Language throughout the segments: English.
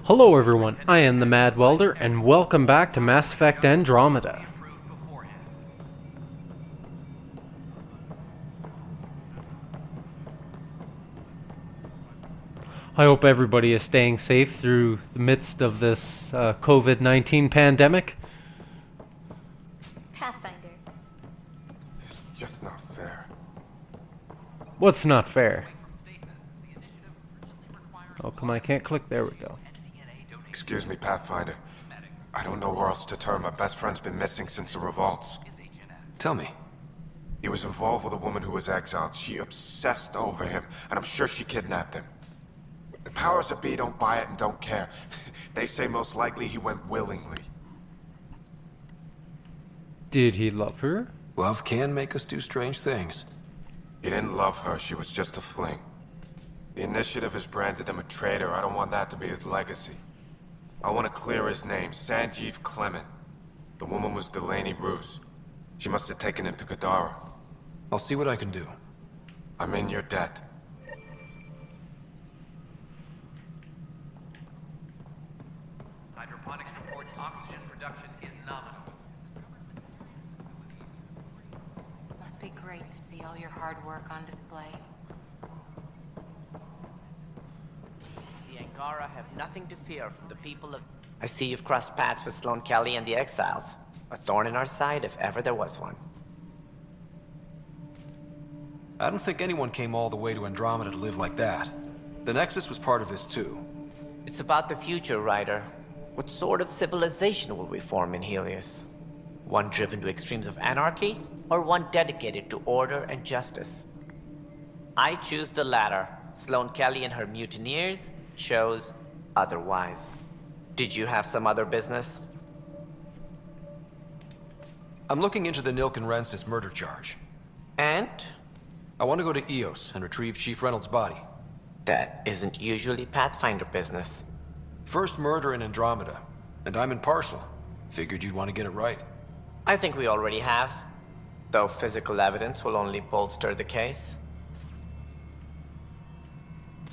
Hello everyone, I am the Mad Welder, and welcome back to Mass Effect Andromeda. I hope everybody is staying safe through the midst of this COVID-19 pandemic. Pathfinder. It's just not fair. What's not fair? Oh, come on, I can't click. There we go. Excuse me, Pathfinder. I don't know where else to turn. My best friend's been missing since the revolts. Tell me. He was involved with a woman who was exiled. She obsessed over him, and I'm sure she kidnapped him. The powers that be don't buy it and don't care. They say most likely he went willingly. Did he love her? Love can make us do strange things. He didn't love her. She was just a fling. The Initiative has branded him a traitor. I don't want that to be his legacy. I want to clear his name, Sanjeev Clement. The woman was Delaney Roos. She must have taken him to Kadara. I'll see what I can do. I'm in your debt. Hydroponics reports oxygen production is nominal. Must be great to see all your hard work on display. The Angara have nothing to fear from the people of... I see you've crossed paths with Sloane Kelly and the Exiles. A thorn in our side if ever there was one. I don't think anyone came all the way to Andromeda to live like that. The Nexus was part of this too. It's about the future, Ryder. What sort of civilization will we form in Helios? One driven to extremes of anarchy, or one dedicated to order and justice? I choose the latter. Sloane Kelly and her mutineers chose otherwise. Did you have some other business? I'm looking into the Nilk and Rensis murder charge. And? I want to go to Eos and retrieve Chief Reynolds' body. That isn't usually Pathfinder business. First murder in Andromeda, and I'm impartial. Figured you'd want to get it right. I think we already have. Though physical evidence will only bolster the case.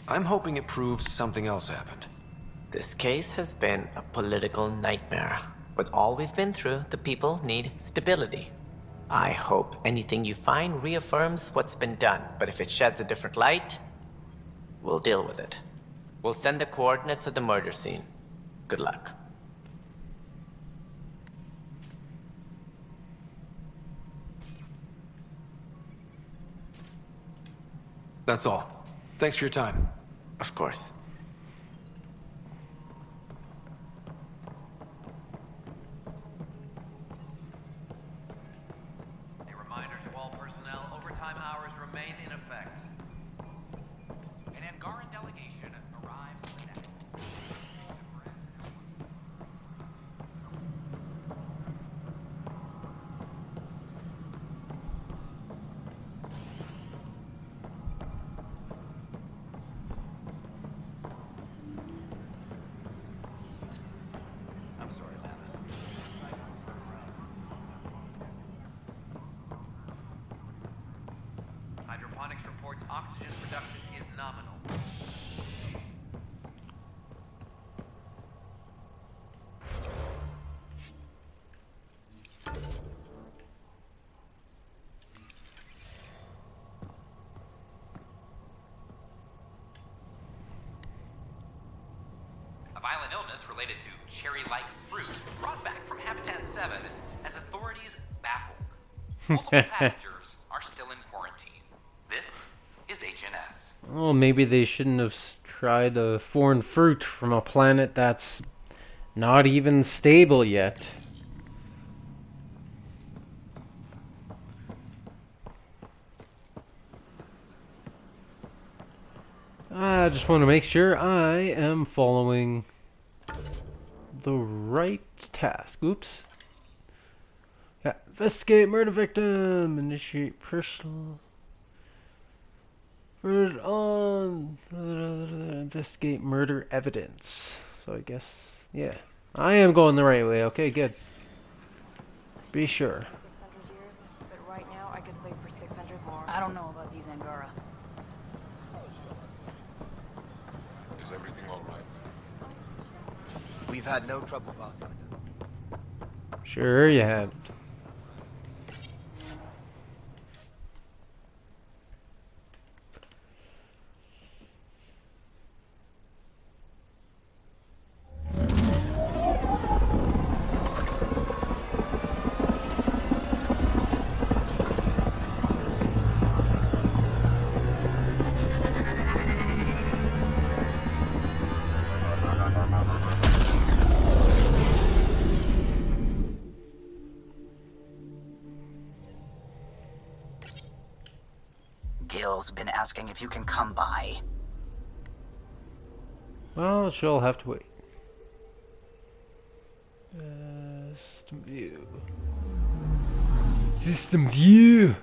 I'm hoping it proves something else happened. This case has been a political nightmare. With all we've been through, the people need stability. I hope anything you find reaffirms what's been done, but if it sheds a different light, we'll deal with it. We'll send the coordinates of the murder scene. Good luck. That's all. Thanks for your time. Of course. A reminder to all personnel, overtime hours remain in effect. An Angaran delegation arrives on the deck. I'm sorry, Lana. Hydroponics reports oxygen production is nominal. A violent illness related to cherry-like fruit brought back from Habitat 7 as authorities baffled. Multiple passengers are still in quarantine. This is HNS. Oh, maybe they shouldn't have tried a foreign fruit from a planet that's not even stable yet. I just want to make sure I am following the right task. Oops. Yeah, investigate murder victim. Initiate personal. On investigate murder evidence. So I guess, yeah, I am going the right way. Okay, good. Be sure. 600 years, but right now I could sleep for 600 more. I don't know about these Angara. Is everything all right? We've had no trouble, Pathfinder. Sure you have. Gil's been asking if you can come by. Well, she'll have to wait. System view. System view.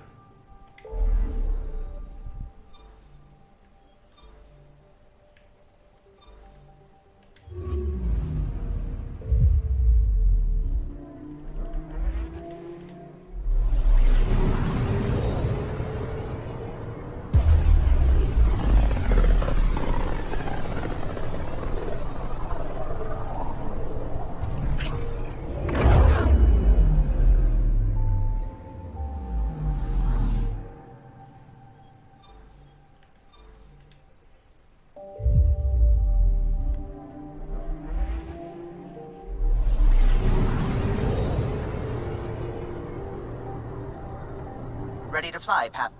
Ready to fly, Path.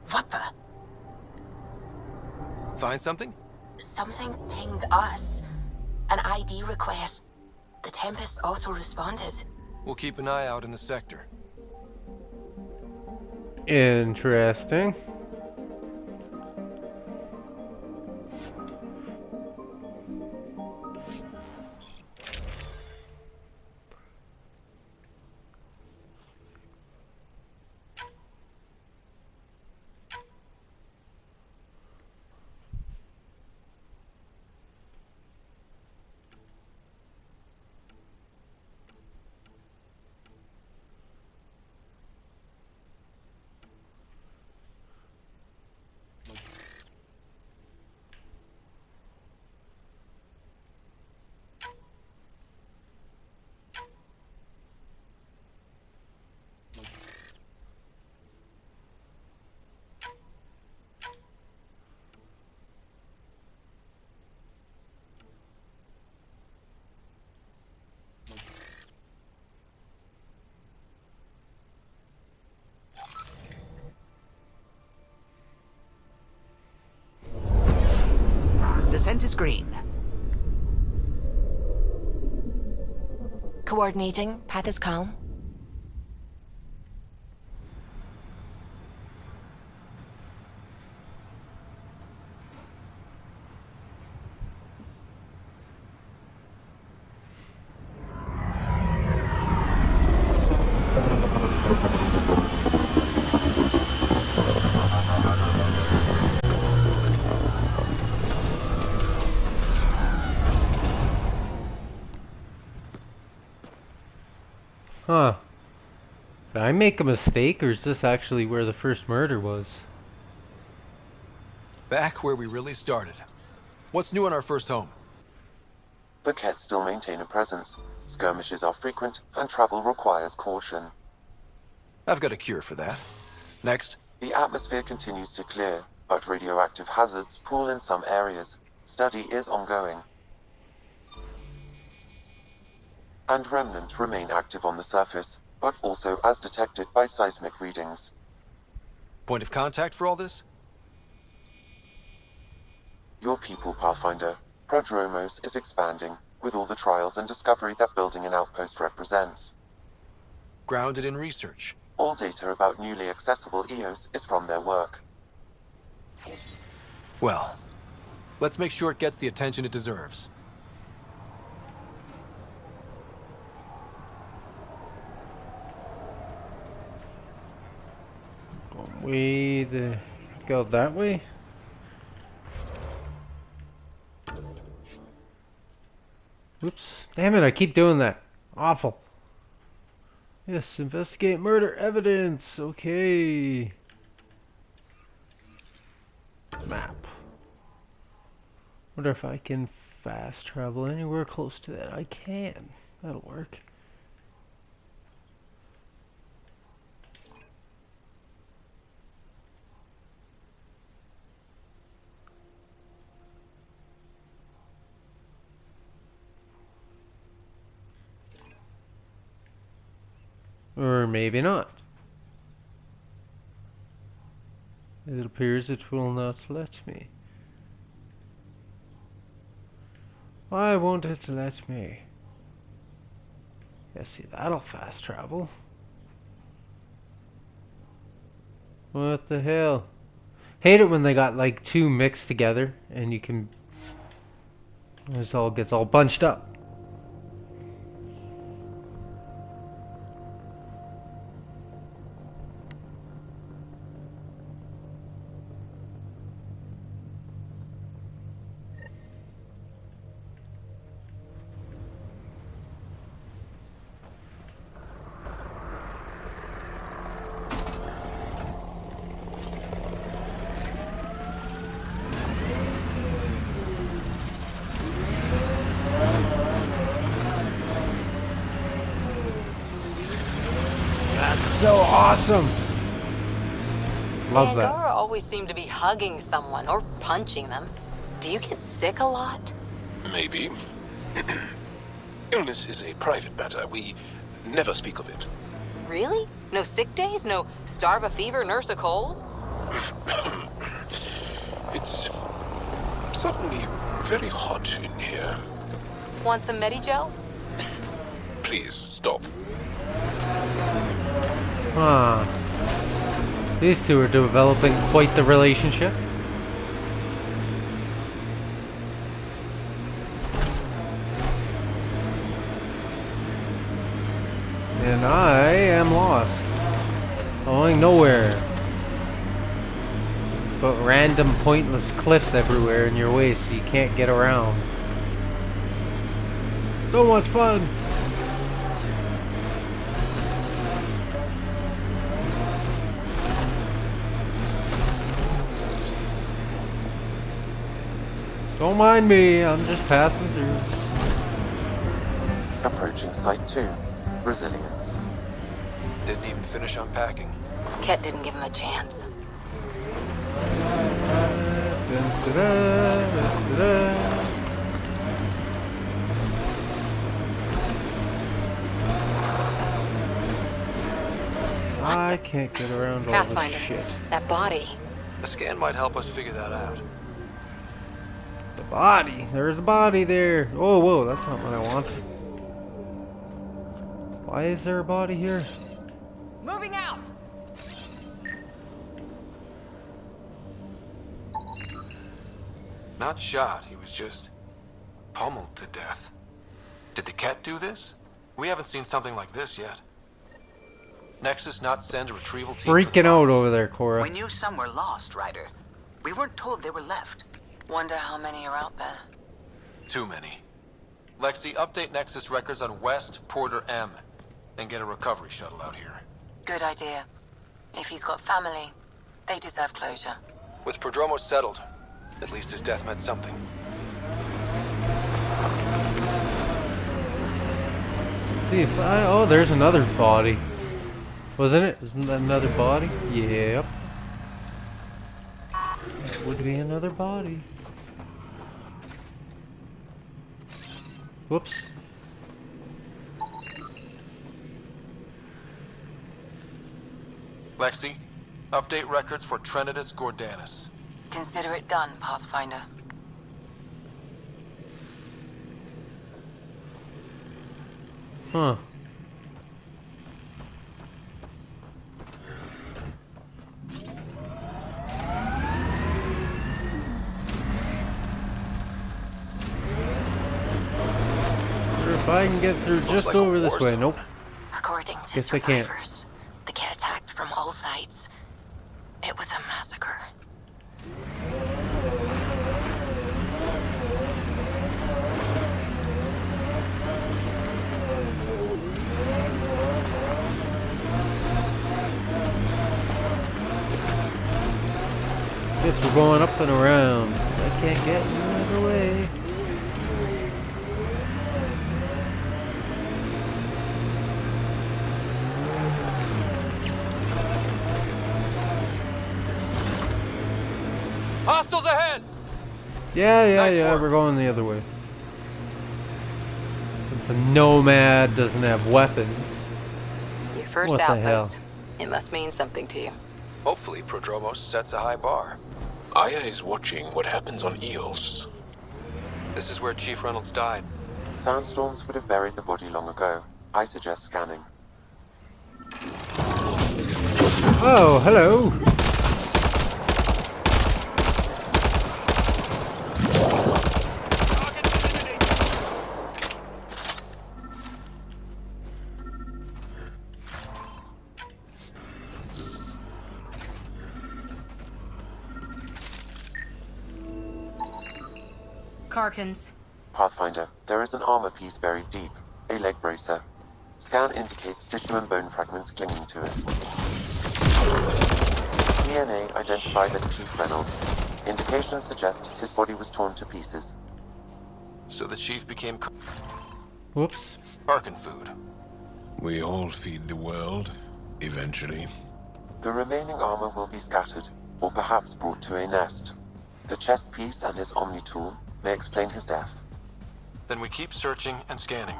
What the? Find something? Something pinged us. An ID request. The Tempest auto-responded. We'll keep an eye out in the sector. Interesting. Descent is green. Coordinating. Path is calm. Huh. Did I make a mistake, or is this actually where the first murder was? Back where we really started. What's new in our first home? The Kett still maintain a presence. Skirmishes are frequent, and travel requires caution. I've got a cure for that. Next. The atmosphere continues to clear, but radioactive hazards pool in some areas. Study is ongoing. And remnants remain active on the surface, but also as detected by seismic readings. Point of contact for all this? Your people, Pathfinder. Prodromos is expanding, with all the trials and discovery that building an outpost represents. Grounded in research. All data about newly accessible EOS is from their work. Well, let's make sure it gets the attention it deserves. We go that way? Oops. Damn it, I keep doing that. Awful. Yes, investigate murder evidence. Okay. Map. Wonder if I can fast travel anywhere close to that, I can. That'll work. Or maybe not. It appears it will not let me. Why won't it let me? Yeah, see, that'll fast travel. What the hell? Hate it when they got like two mixed together and you can... This all gets all bunched up. So awesome! Love that. Angara always seemed to be hugging someone or punching them. Do you get sick a lot? Maybe. Illness is a private matter. We never speak of it. Really? No sick days? No starve a fever, nurse a cold? It's suddenly very hot in here. Want some Medigel? Please stop. Huh. These two are developing quite the relationship. And I am lost. Going nowhere. But random pointless cliffs everywhere in your way so you can't get around. So much fun! Don't mind me, I'm just passing through. Approaching Site 2. Resilience. Didn't even finish unpacking. Ket didn't give him a chance. I can't get around all this Pathfinder, shit. that body. A scan might help us figure that out. The body! There's a body there! Oh, whoa, that's not what I want. Why is there a body here? Moving out! Not shot, he was just pummeled to death. Did the Ket do this? We haven't seen something like this yet. Nexus not send a retrieval team for the Freaking out bodies? over there, Cora. We knew some were lost, Ryder. We weren't told they were left. Wonder how many are out there. Too many. Lexi, update Nexus records on West Porter M. And get a recovery shuttle out here. Good idea. If he's got family, they deserve closure. With Prodromo settled, at least his death meant something. See if I... Oh, there's another body. Wasn't it? Isn't that another body? Yep. That would be another body. Whoops. Lexi, update records for Trinitas Gordanus. Consider it done, Pathfinder. Huh. If I can get through just like a over this war way. zone. Nope. According to Guess I can't. survivors, the Ket attacked from all sides. It was a massacre. Guess we're going up and around. I can't get another way. Yeah, Nice yeah, work. we're going the other way. Since the nomad doesn't have weapons. Your first What the outpost. hell? It must mean something to you. Hopefully, Prodromos sets a high bar. Aya is watching what happens on Eos. This is where Chief Reynolds died. Sandstorms would have buried the body long ago. I suggest scanning. Oh, hello. Karkins. Pathfinder, there is an armor piece buried deep. A leg bracer. Scan indicates tissue and bone fragments clinging to it. DNA identified as Chief Reynolds. Indications suggest his body was torn to pieces. So the Chief became Whoops. Karkin food. We all feed the world, eventually. The remaining armor will be scattered, or perhaps brought to a nest. The chest piece and his Omni tool may explain his death. Then we keep searching and scanning.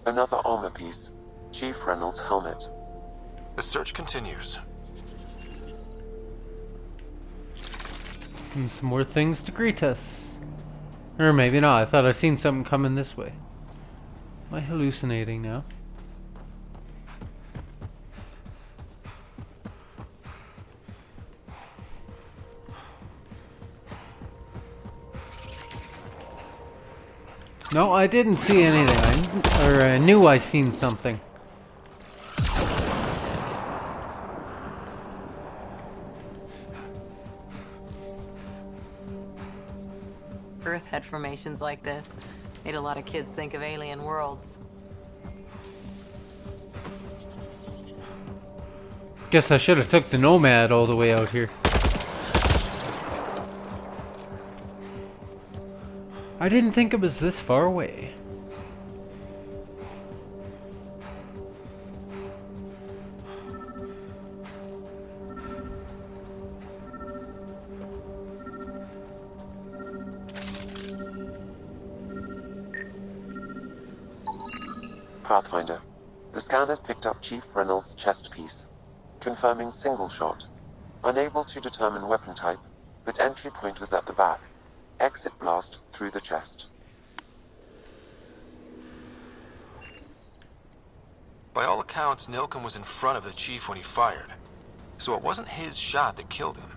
Another armor piece. Chief Reynolds' helmet. The search continues. And some more things to greet us. Or maybe not. I thought I seen something coming this way. Am I hallucinating now? No, I didn't see anything. I knew I seen something. Earth had formations like this. Made a lot of kids think of alien worlds. Guess I should have took the nomad all the way out here. I didn't think it was this far away. Pathfinder. The scan has picked up Chief Reynolds' chest piece, confirming single shot. Unable to determine weapon type, but entry point was at the back. Exit blast through the chest. By all accounts, Nilkum was in front of the Chief when he fired. So it wasn't his shot that killed him.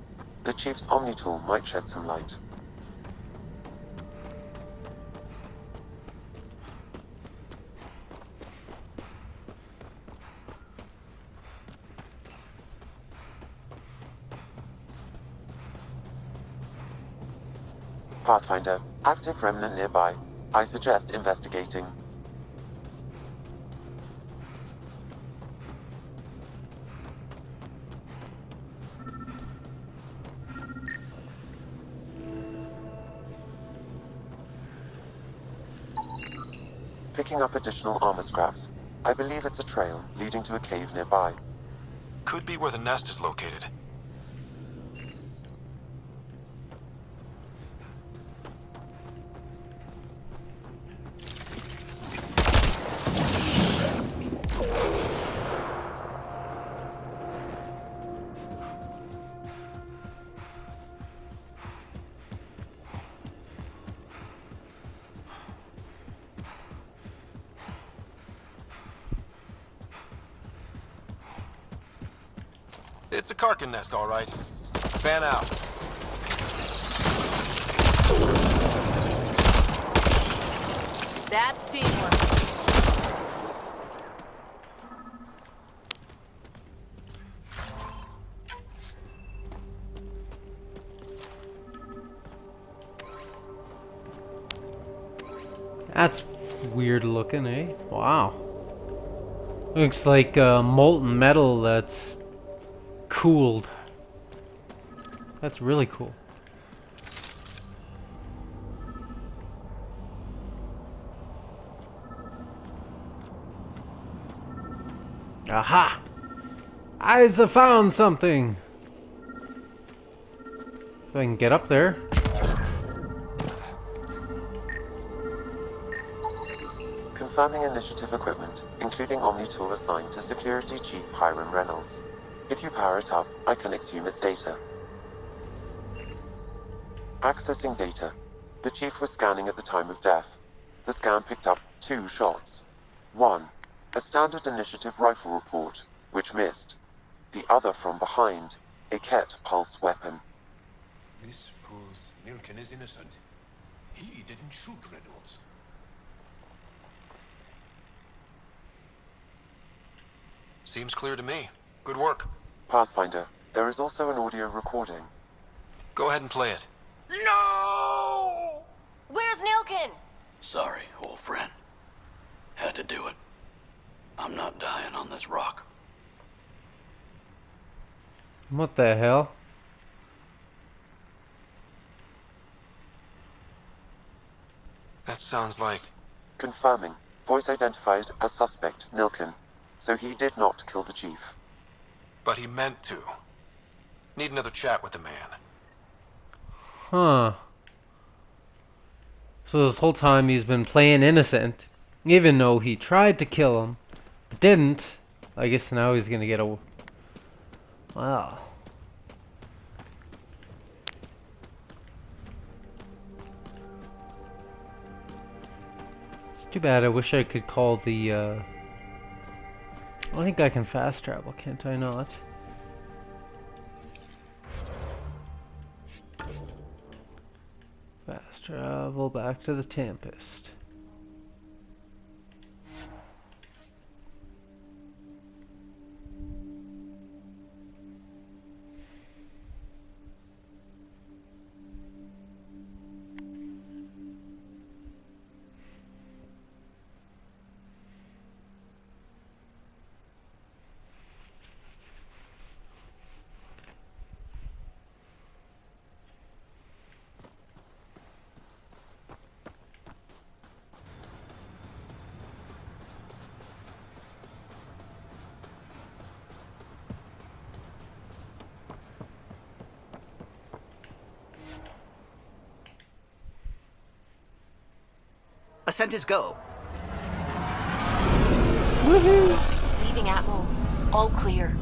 The Chief's Omni tool might shed some light. Pathfinder, active remnant nearby. I suggest investigating. Picking up additional armor scraps. I believe it's a trail leading to a cave nearby. Could be where the nest is located. It's a Karkin nest, all right. Fan out. That's teamwork. That's weird looking, eh? Wow. Looks like molten metal that's cooled. That's really cool. Aha! I found something. If I can get up there. Confirming initiative equipment, including Omni-tool assigned to Security Chief Hiram Reynolds. If you power it up, I can exhume its data. Accessing data. The Chief was scanning at the time of death. The scan picked up 2 shots. One, a standard initiative rifle report, which missed. The other from behind, a Ket pulse weapon. This proves Nilken is innocent. He didn't shoot Reynolds. Seems clear to me. Good work. Pathfinder, there is also an audio recording. Go ahead and play it. No! Where's Nilken? Sorry, old friend. Had to do it. I'm not dying on this rock. What the hell? That sounds like... Confirming. Voice identified as suspect, Nilken. So he did not kill the Chief. But he meant to. Need another chat with the man. Huh. So this whole time he's been playing innocent, even though he tried to kill him, but didn't. I guess now he's gonna get a... Wow. It's too bad. I wish I could call the, I think I can fast travel, can't I not? Fast travel back to the Tempest. Ascent is go. Woohoo! Leaving Atmo. All clear.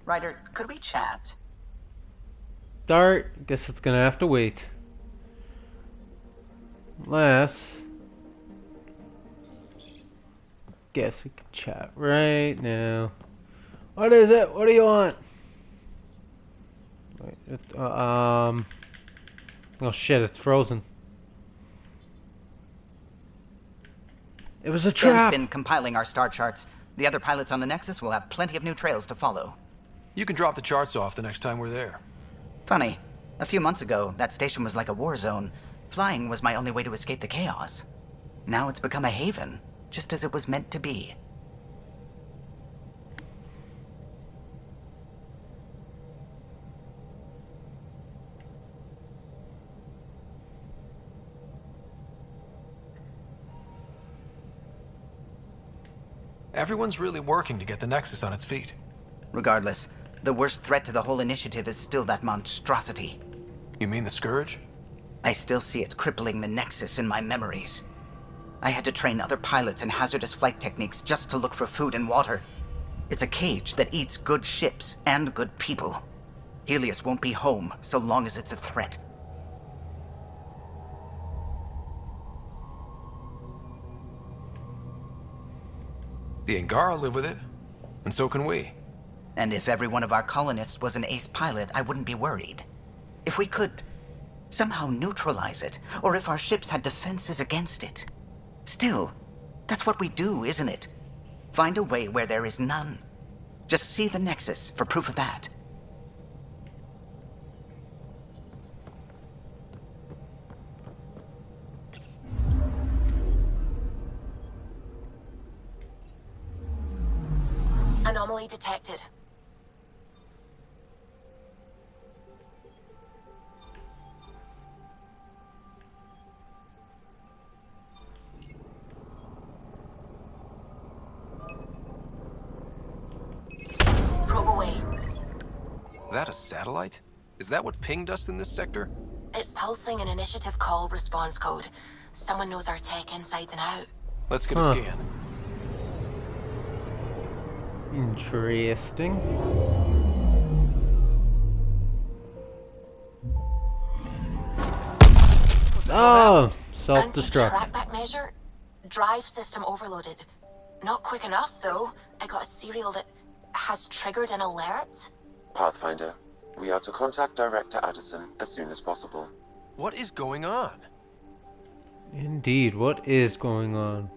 Ryder, could we chat? Dart, guess it's gonna have to wait. Unless... Guess we can chat right now. What is it? What do you want? Wait, oh shit, it's frozen. It was a Sam's trap! been compiling our star charts. The other pilots on the Nexus will have plenty of new trails to follow. You can drop the charts off the next time we're there. Funny. A few months ago, that station was like a war zone. Flying was my only way to escape the chaos. Now it's become a haven, just as it was meant to be. Everyone's really working to get the Nexus on its feet. Regardless, the worst threat to the whole initiative is still that monstrosity. You mean the Scourge? I still see it crippling the Nexus in my memories. I had to train other pilots in hazardous flight techniques just to look for food and water. It's a cage that eats good ships and good people. Helios won't be home so long as it's a threat. The Angara live with it, and so can we. And if every one of our colonists was an ace pilot, I wouldn't be worried. If we could somehow neutralize it, or if our ships had defenses against it. Still, that's what we do, isn't it? Find a way where there is none. Just see the Nexus for proof of that. Anomaly detected. Probe away. That a satellite? Is that what pinged us in this sector? It's pulsing an initiative call response code. Someone knows our tech inside and out. Let's get a scan. Interesting. Oh, self-destruct. Anti-trackback measure? Drive system overloaded. Not quick enough, though. I got a serial that has triggered an alert. Pathfinder, we are to contact Director Addison as soon as possible. What is going on? Indeed, what is going on?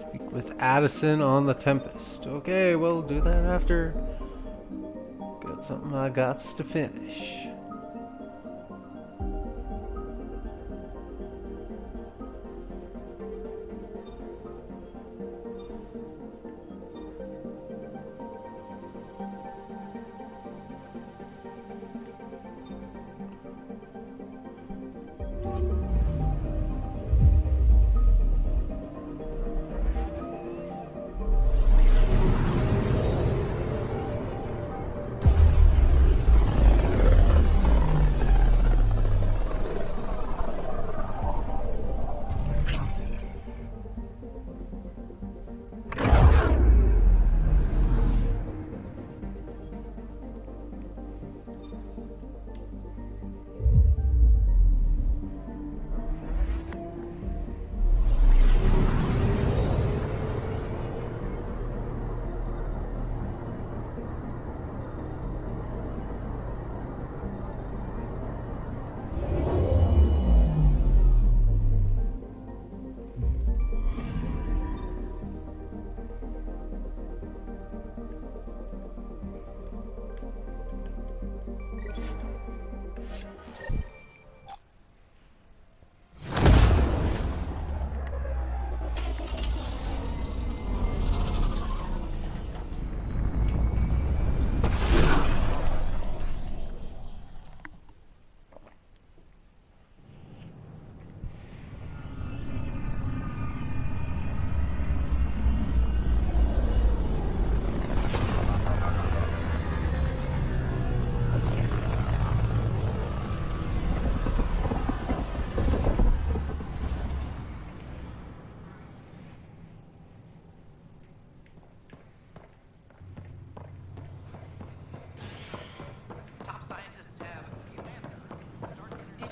Speak with Addison on the Tempest. Okay, we'll do that after. Got something I got to finish.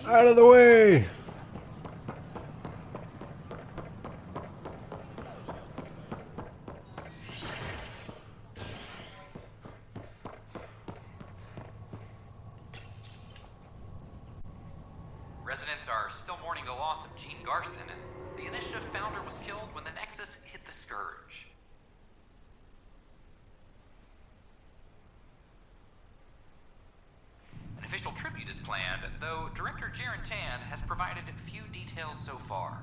Out of the way! Residents are still mourning the loss of Gene Garson, and the initiative founder was killed when the Nexus hit the Scourge. An official tribute is planned, though Director Jaren Tan has provided few details so far.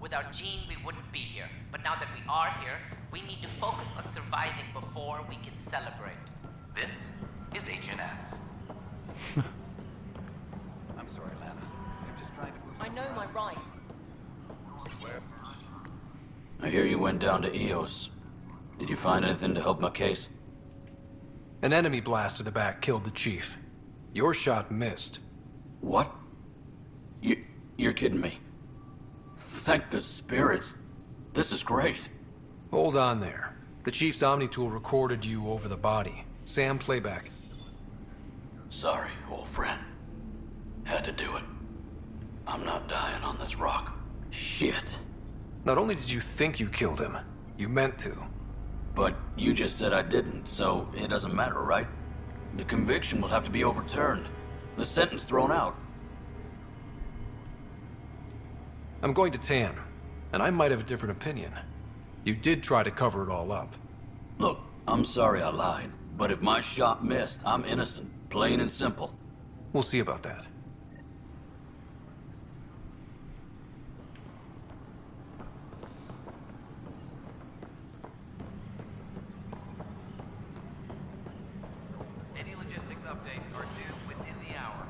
Without Gene, we wouldn't be here. But now that we are here, we need to focus on surviving before we can celebrate. This is HNS. I'm sorry, Lana. I'm just trying to move. I know my rights. I hear you went down to EOS. Did you find anything to help my case? An enemy blast to the back killed the chief. Your shot missed. What? You're kidding me. Thank the spirits. This is great. Hold on there. The chief's Omni tool recorded you over the body. Sam, playback. Sorry, old friend. Had to do it. I'm not dying on this rock. Shit. Not only did you think you killed him, you meant to. But you just said I didn't, so it doesn't matter, right? The conviction will have to be overturned. The sentence thrown out. I'm going to Tan, and I might have a different opinion. You did try to cover it all up. Look, I'm sorry I lied. But if my shot missed, I'm innocent. Plain and simple. We'll see about that. Any logistics updates are due within the hour.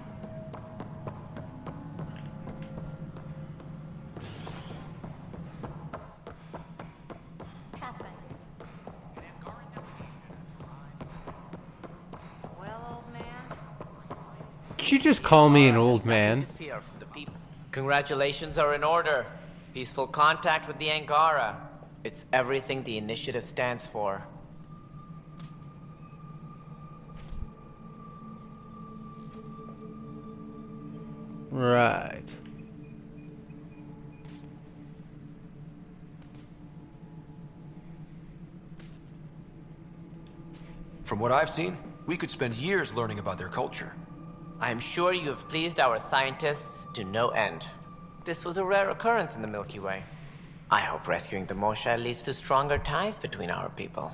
Well, old man. Did you just call me an old man? Fear from the people. Congratulations are in order. Peaceful contact with the Angara. It's everything the initiative stands for. Right. From what I've seen, we could spend years learning about their culture. I'm sure you have pleased our scientists to no end. This was a rare occurrence in the Milky Way. I hope rescuing the Moshae leads to stronger ties between our people.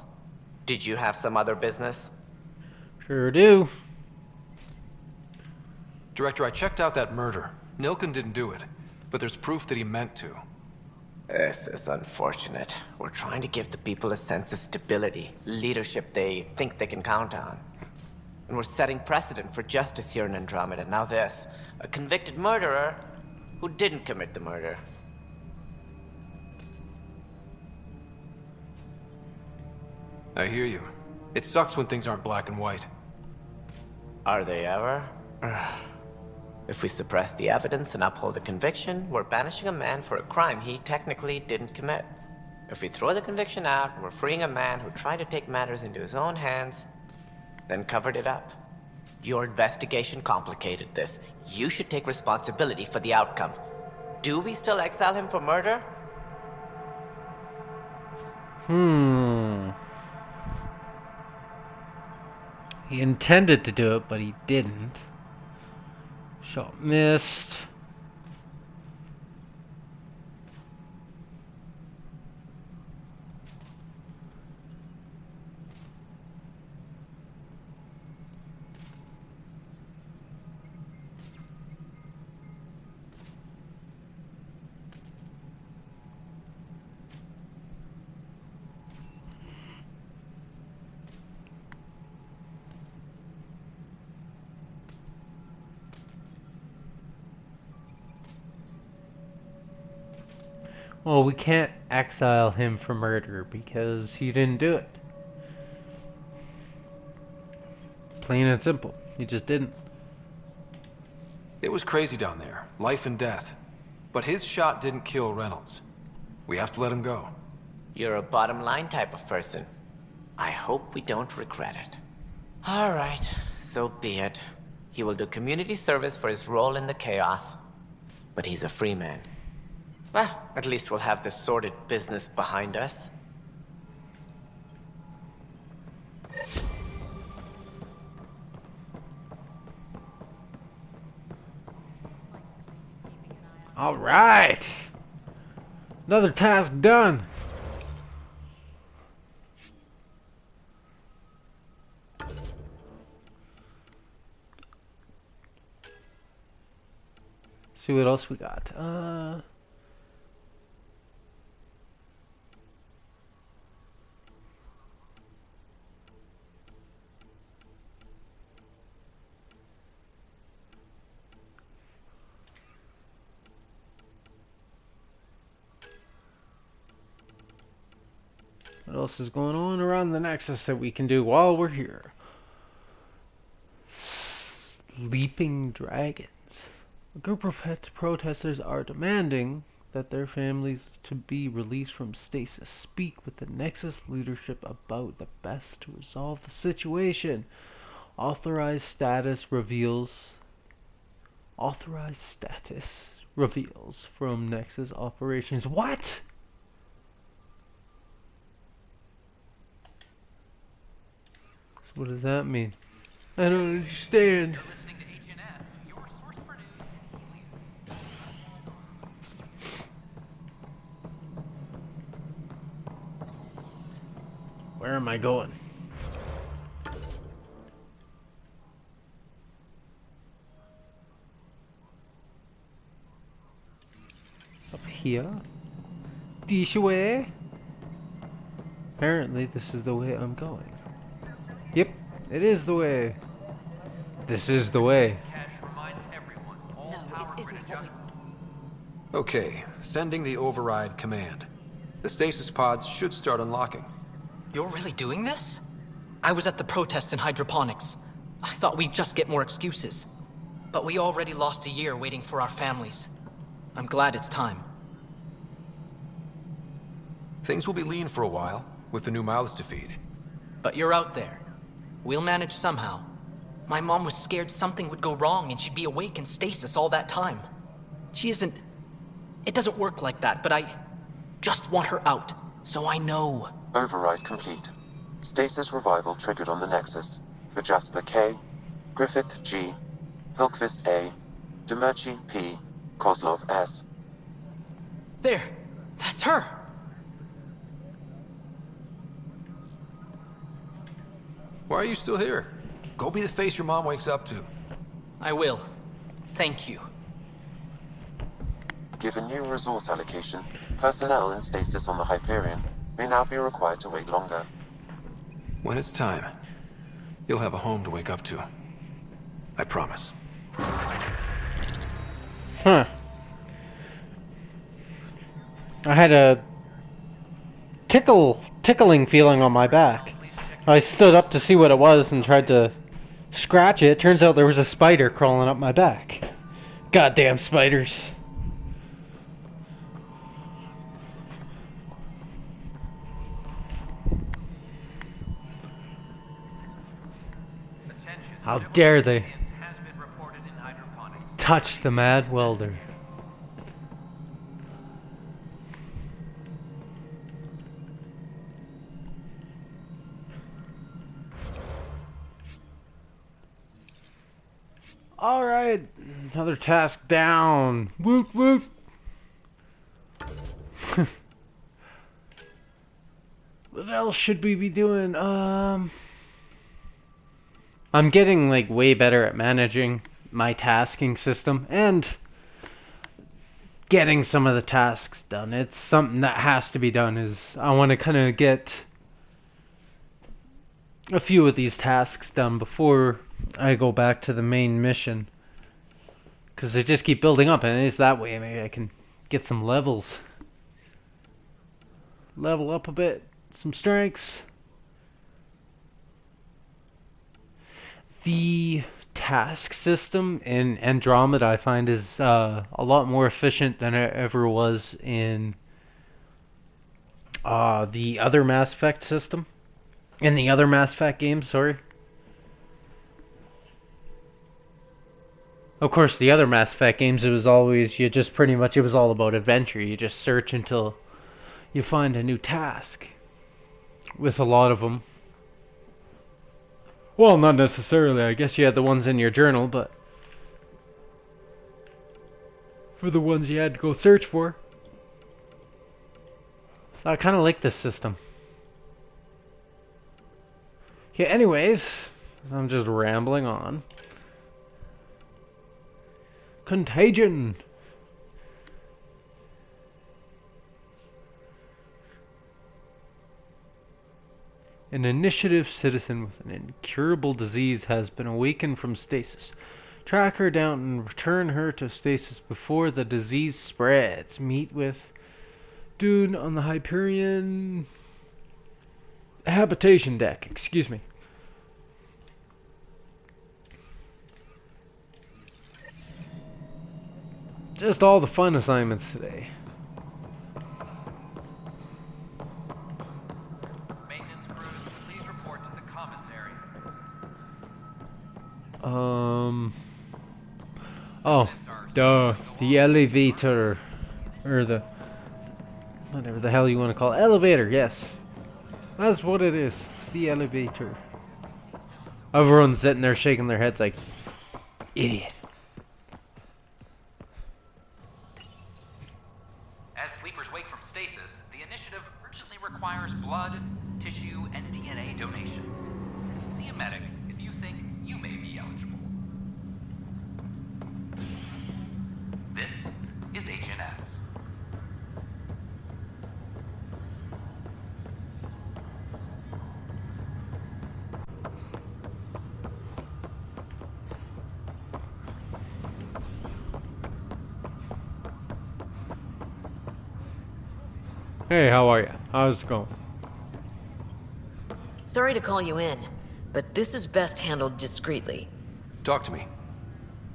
Did you have some other business? Sure do. Director, I checked out that murder. Nilken didn't do it, but there's proof that he meant to. This is unfortunate. We're trying to give the people a sense of stability, leadership they think they can count on. And we're setting precedent for justice here in Andromeda. Now this, a convicted murderer who didn't commit the murder. I hear you. It sucks when things aren't black and white. Are they ever? If we suppress the evidence and uphold the conviction, we're banishing a man for a crime he technically didn't commit. If we throw the conviction out, we're freeing a man who tried to take matters into his own hands, then covered it up. Your investigation complicated this. You should take responsibility for the outcome. Do we still exile him for murder? He intended to do it, but he didn't. Shot missed. Well, we can't exile him for murder because he didn't do it. Plain and simple. He just didn't. It was crazy down there, life and death. But his shot didn't kill Reynolds. We have to let him go. You're a bottom line type of person. I hope we don't regret it. All right, so be it. He will do community service for his role in the chaos. But he's a free man. Well, at least we'll have this sordid business behind us. All right. Another task done. See what else we got. What else is going on around the Nexus that we can do while we're here? Sleeping dragons. A group of protesters are demanding that their families to be released from stasis. Speak with the Nexus leadership about the best to resolve the situation. Authorized status reveals from Nexus operations. What? What does that mean? I don't understand. You're listening to HNS, your source for news. Where am I going? Up here. This way. Apparently this is the way I'm going. Yep, it is the way. This is the way. No, it isn't what we... Okay, sending the override command. The stasis pods should start unlocking. You're really doing this? I was at the protest in hydroponics. I thought we'd just get more excuses. But we already lost a year waiting for our families. I'm glad it's time. Things will be lean for a while, with the new mouths to feed. But you're out there. We'll manage somehow. My mom was scared something would go wrong and she'd be awake in stasis all that time. She isn't... It doesn't work like that, but I just want her out, so I know. Override complete. Stasis revival triggered on the Nexus. For Jasper K, Griffith G, Hilkvist A, Demerchi P, Kozlov S. There! That's her! Why are you still here? Go be the face your mom wakes up to. I will. Thank you. Given new resource allocation, personnel in stasis on the Hyperion may now be required to wait longer. When it's time, you'll have a home to wake up to. I promise. Huh. I had a tickling feeling on my back. I stood up to see what it was and tried to scratch it. Turns out there was a spider crawling up my back. Goddamn spiders. How dare they touch the Mad Welder. Alright, another task down. Woot woot. What else should we be doing? I'm getting like way better at managing my tasking system and getting some of the tasks done. It's something that has to be done. Is I want to kind of get a few of these tasks done before I go back to the main mission, because they just keep building up, and it's that way maybe I can get some levels, level up a bit, some strengths. The task system in Andromeda I find is a lot more efficient than it ever was in the other Mass Effect system. In the other Mass Effect games, sorry. Of course, the other Mass Effect games, it was always, you just pretty much, it was all about adventure. You just search until you find a new task. With a lot of them. Well, not necessarily. I guess you had the ones in your journal, but for the ones you had to go search for. So I kind of like this system. Okay, anyways, I'm just rambling on. Contagion! An initiative citizen with an incurable disease has been awakened from stasis. Track her down and return her to stasis before the disease spreads. Meet with Dune on the Hyperion habitation deck. Excuse me. Just all the fun assignments today. Oh, duh, the elevator, or the, whatever the hell you want to call it, elevator, yes. That's what it is, the elevator. Everyone's sitting there shaking their heads like, idiot. As sleepers wake from stasis, the initiative urgently requires blood, tissue, and DNA donations. See a medic if you think you may be eligible. This is HNS. Hey, how are ya? How's it going? Sorry to call you in, but this is best handled discreetly. Talk to me.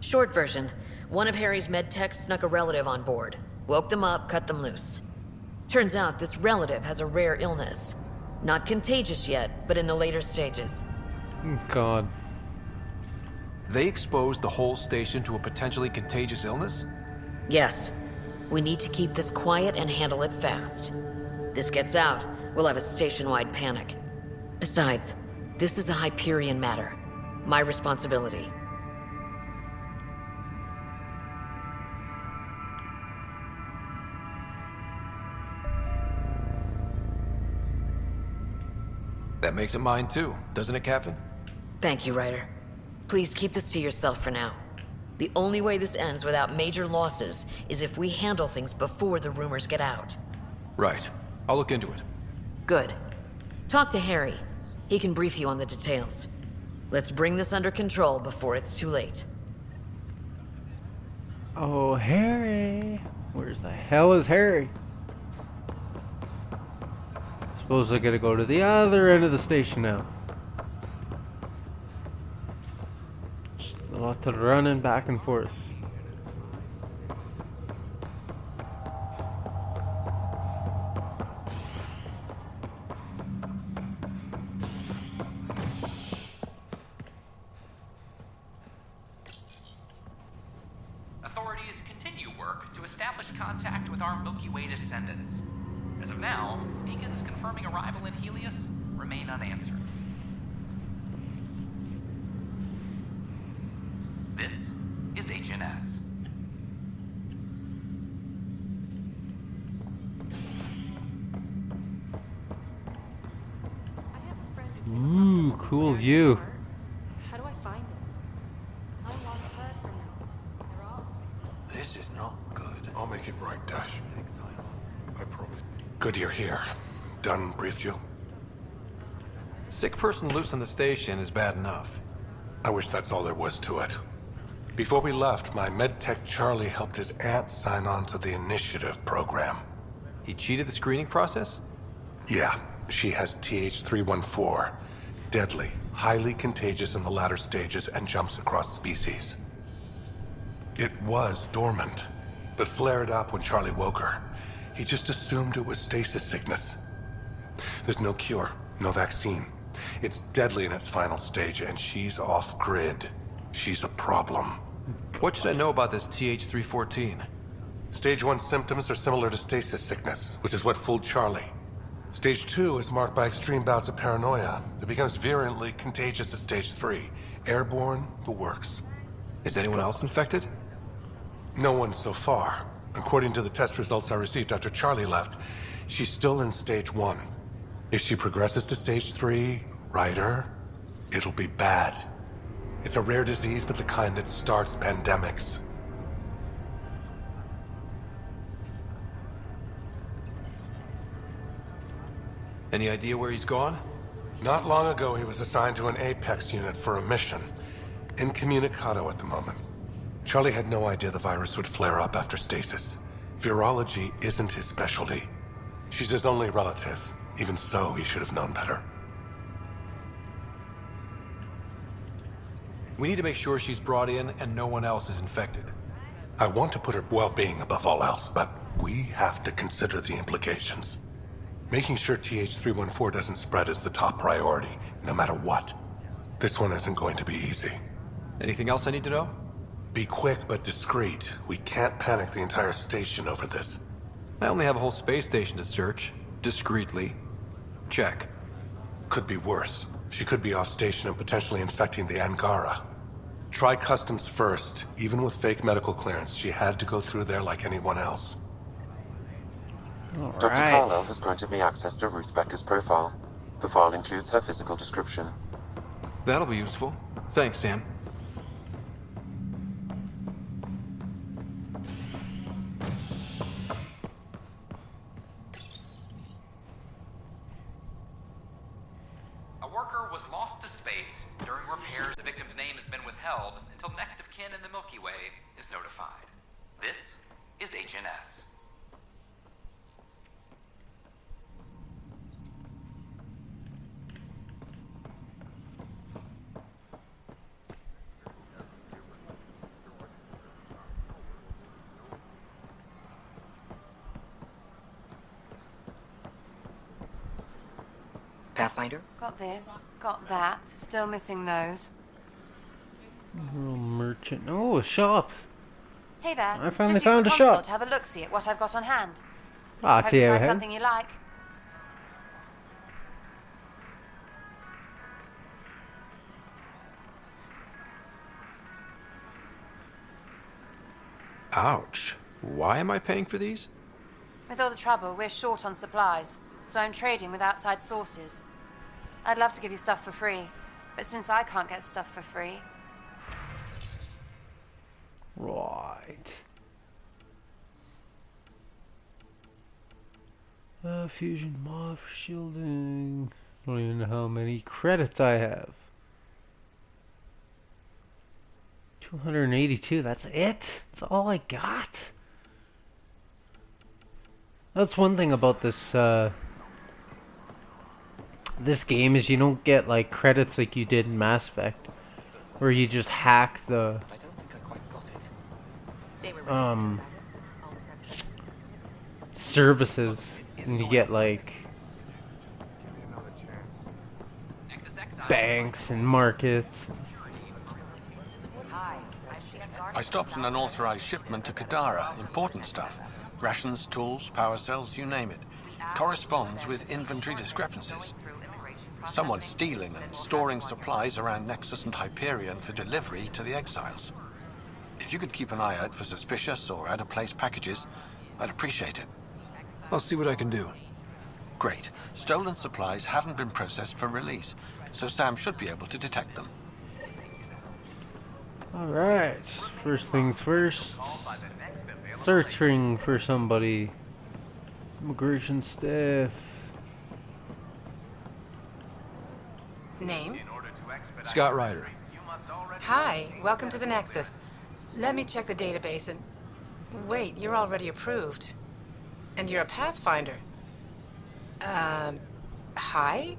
Short version, one of Harry's med techs snuck a relative on board. Woke them up, cut them loose. Turns out this relative has a rare illness. Not contagious yet, but in the later stages. God. They exposed the whole station to a potentially contagious illness? Yes. We need to keep this quiet and handle it fast. This gets out, we'll have a station-wide panic. Besides, this is a Hyperion matter. My responsibility. That makes it mine too, doesn't it, Captain? Thank you, Ryder. Please keep this to yourself for now. The only way this ends without major losses is if we handle things before the rumors get out. Right. I'll look into it. Good. Talk to Harry. He can brief you on the details. Let's bring this under control before it's too late. Oh, Harry. Where's the hell is Harry? Suppose I gotta go to the other end of the station now. Just a lot of running back and forth. Authorities continue work to establish contact with our Milky Way descendants. As of now, beacons confirming arrival in Helios remain unanswered. This is HNS. Ooh, cool view. How do I find it? Not a lot of heard from them. They're all This is not good. I'll make it right, Dash. I promise. Good you're here. Dunn briefed you? Sick person loose on the station is bad enough. I wish that's all there was to it. Before we left, my medtech Charlie helped his aunt sign on to the initiative program. He cheated the screening process? Yeah, she has TH314. Deadly, highly contagious in the latter stages and jumps across species. It was dormant, but flared up when Charlie woke her. He just assumed it was stasis sickness. There's no cure, no vaccine. It's deadly in its final stage, and she's off-grid. She's a problem. What should I know about this TH314? Stage 1 symptoms are similar to stasis sickness, which is what fooled Charlie. Stage 2 is marked by extreme bouts of paranoia. It becomes virulently contagious at Stage 3. Airborne, the works. Is anyone else infected? No one so far. According to the test results I received after Charlie left, she's still in Stage 1. If she progresses to Stage 3, Ryder, it'll be bad. It's a rare disease, but the kind that starts pandemics. Any idea where he's gone? Not long ago, he was assigned to an Apex unit for a mission. Incommunicado at the moment. Charlie had no idea the virus would flare up after stasis. Virology isn't his specialty. She's his only relative. Even so, he should have known better. We need to make sure she's brought in and no one else is infected. I want to put her well-being above all else, but we have to consider the implications. Making sure TH314 doesn't spread is the top priority, no matter what. This one isn't going to be easy. Anything else I need to know? Be quick but discreet. We can't panic the entire station over this. I only have a whole space station to search. Discreetly. Check. Could be worse. She could be off station and potentially infecting the Angara. Try customs first. Even with fake medical clearance, she had to go through there like anyone else. Dr. Carlyle has granted me access to Ruth Becker's profile. The file includes her physical description. That'll be useful. Thanks, Sam. A worker was lost to space. During repairs, the victim's name has been withheld until next of kin in the Milky Way is notified. This is HNS. Pathfinder? Got this, got that. Still missing those. Little merchant. Oh, a shop. Hey there. I finally Just found use a the console shop. to have a look-see at what I've got on hand. Ah, Hope you TM find ahead. something you like. Ouch. Why am I paying for these? With all the trouble, we're short on supplies, so I'm trading with outside sources. I'd love to give you stuff for free, but since I can't get stuff for free... Right. Fusion mod for shielding. Don't even know how many credits I have. 282, that's it? That's all I got? That's one thing about this, this game is you don't get, like, credits like you did in Mass Effect. Where you just hack the, services, and you get, like, banks and markets. I stopped an unauthorized shipment to Kadara. Important stuff. Rations, tools, power cells, you name it. Corresponds with inventory discrepancies. Someone's stealing and storing supplies around Nexus and Hyperion for delivery to the exiles. If you could keep an eye out for suspicious or out-of-place packages, I'd appreciate it. I'll see what I can do. Great. Stolen supplies haven't been processed for release, so Sam should be able to detect them. Alright, first things first. Searching for somebody. Immigration staff. Name? Scott Ryder. Hi, welcome to the Nexus. Let me check the database and... Wait, you're already approved. And you're a Pathfinder. Hi?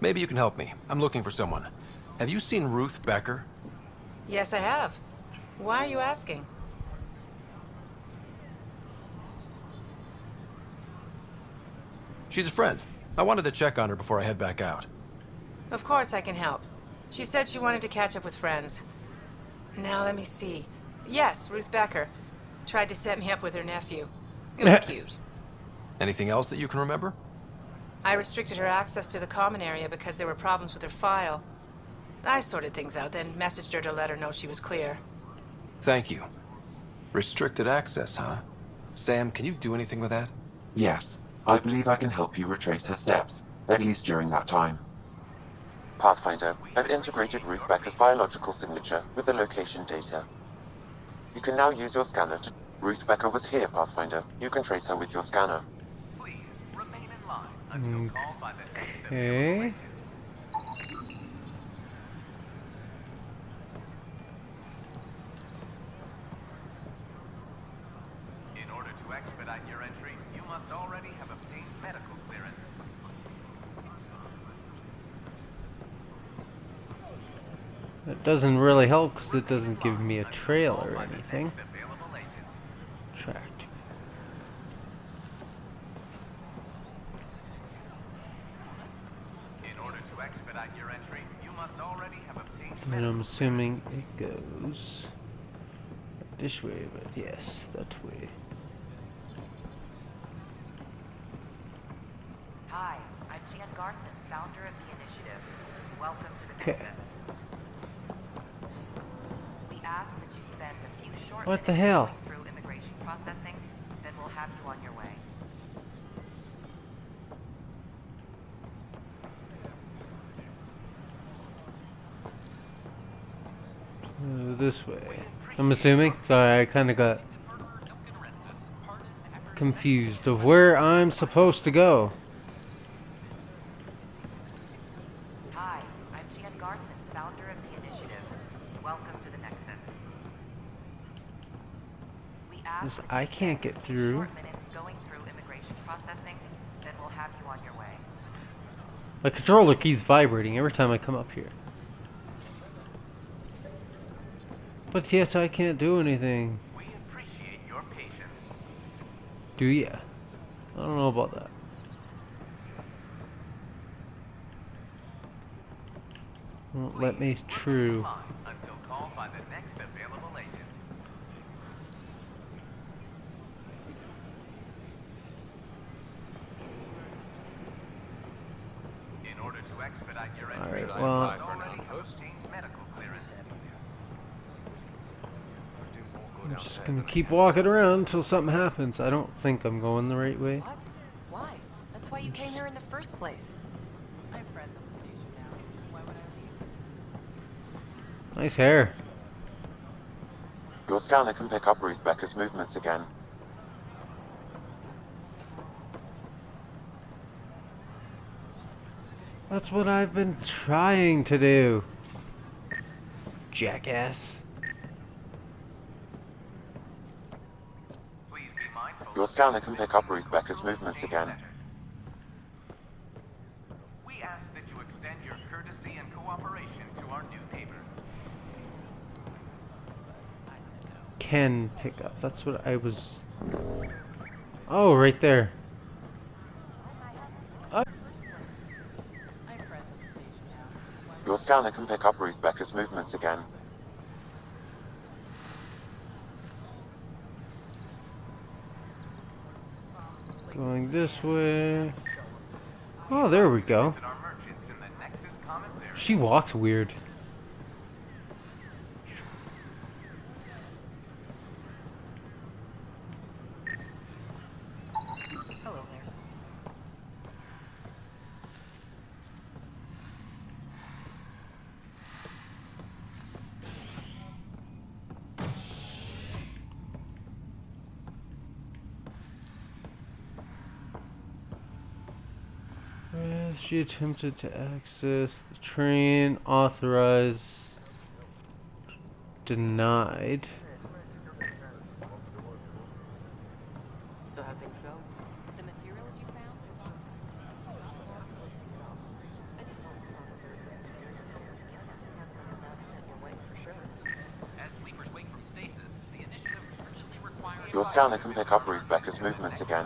Maybe you can help me. I'm looking for someone. Have you seen Ruth Becker? Yes, I have. Why are you asking? She's a friend. I wanted to check on her before I head back out. Of course I can help. She said she wanted to catch up with friends. Now let me see. Yes, Ruth Becker. Tried to set me up with her nephew. It was cute. Anything else that you can remember? I restricted her access to the common area because there were problems with her file. I sorted things out, then messaged her to let her know she was clear. Thank you. Restricted access, huh? Sam, can you do anything with that? Yes, I believe I can help you retrace her steps, at least during that time. Pathfinder, I've integrated Ruth Becker's biological signature with the location data. You can now use your scanner to... Ruth Becker was here, Pathfinder. You can trace her with your scanner. Okay. In order to expedite your entry, you must already have obtained medical clearance. That doesn't really help because it doesn't give me a trail or anything. Tracked. In order to expedite your entry, you must already have obtained And I'm assuming it goes this way, but yes, that way. Hi, I'm Jan Garson, founder of the initiative. Welcome to the Okay. Nexus. We ask that you spend a few short What the minutes hell? going through immigration processing, then we'll have you on your way. This way. I'm assuming. Sorry, I kind of got confused of where I'm supposed to go. Hi, I'm Jan Garson, founder of the initiative. Welcome to the Nexus. We ask that I you can't spend get a few through. short minutes going through immigration processing, then we'll have you on your way. My controller keeps vibrating every time I come up here. But yet I can't do anything. We appreciate your patience. Do ya? I don't know about that. Won't let me through. Until called by the next available agent. In order to expedite your entry, Alright, well, medical clearance. I'm just gonna keep walking around until something happens. I don't think I'm going the right way. What? Why? That's why you came here in the first place. I have friends on the station now. Why would I leave? Nice hair. Your scanner can pick up Ruth Becker's movements again. That's what I've been trying to do. Jackass. Your scanner can pick up Ruth Becker's movements again. We ask that you extend your courtesy and cooperation to our new neighbors. Can pick up. That's what I was... Oh, right there. Your scanner can pick up Ruth Becker's movements again. Going this way. Oh, there we go. She walks weird. Hello there. She attempted to access the train. Authorized. Denied. So how things go? The materials you found? As sleepers wake from stasis, the initiative urgently requires... Your scanner can pick up Ruth Becker's movements again.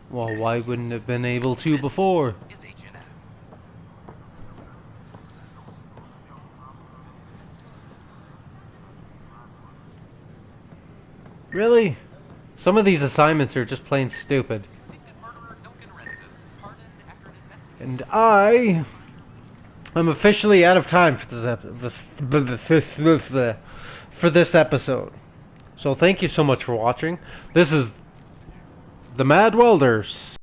Well, why wouldn't have been able to before? Really? Some of these assignments are just plain stupid. And I am officially out of time for this episode. So thank you so much for watching. This is The Mad Welders.